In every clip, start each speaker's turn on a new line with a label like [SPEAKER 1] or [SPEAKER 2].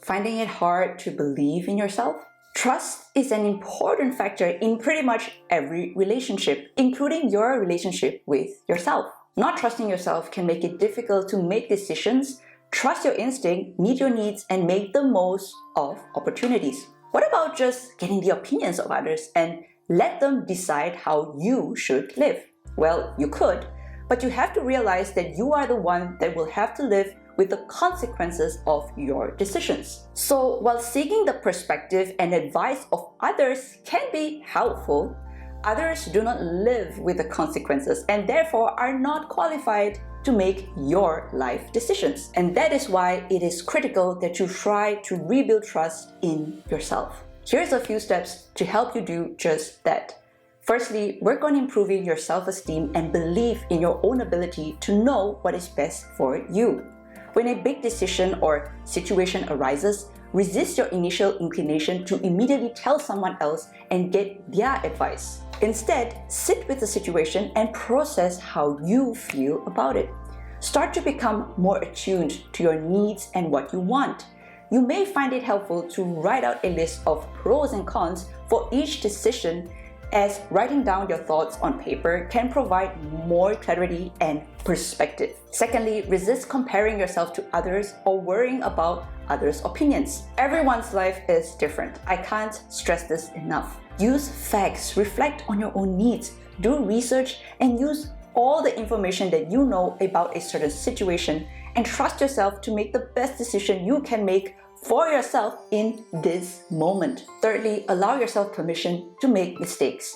[SPEAKER 1] finding it hard to believe in yourself? Trust is an important factor in pretty much every relationship, including your relationship with yourself. Not trusting yourself can make it difficult to make decisions, trust your instinct, meet your needs, and make the most of opportunities. What about just getting the opinions of others and let them decide how you should live? Well, you could, but you have to realize that you are the one that will have to live with the consequences of your decisions. So while seeking the perspective and advice of others can be helpful, others do not live with the consequences and therefore are not qualified to make your life decisions. And that is why it is critical that you try to rebuild trust in yourself. Here's a few steps to help you do just that. Firstly, work on improving your self-esteem and belief in your own ability to know what is best for you. When a big decision or situation arises, resist your initial inclination to immediately tell someone else and get their advice. Instead, sit with the situation and process how you feel about it. Start to become more attuned to your needs and what you want. You may find it helpful to write out a list of pros and cons for each decision, as writing down your thoughts on paper can provide more clarity and perspective. Secondly, resist comparing yourself to others or worrying about others' opinions. Everyone's life is different. I can't stress this enough. Use facts, reflect on your own needs, do research, and use all the information that you know about a certain situation and trust yourself to make the best decision you can make for yourself in this moment. Thirdly, allow yourself permission to make mistakes.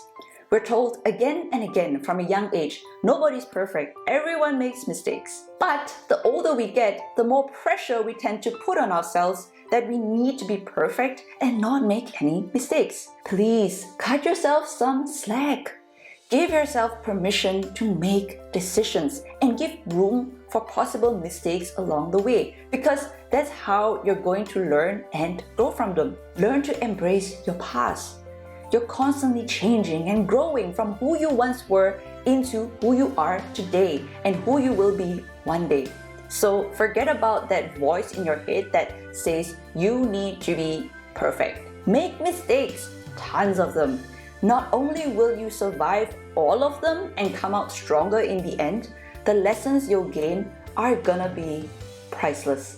[SPEAKER 1] We're told again and again from a young age, nobody's perfect, everyone makes mistakes. But the older we get, the more pressure we tend to put on ourselves that we need to be perfect and not make any mistakes. Please cut yourself some slack. Give yourself permission to make decisions and give room for possible mistakes along the way, because that's how you're going to learn and grow from them. Learn to embrace your past. You're constantly changing and growing from who you once were into who you are today and who you will be one day. So forget about that voice in your head that says you need to be perfect. Make mistakes, tons of them. Not only will you survive all of them and come out stronger in the end, the lessons you'll gain are gonna be priceless.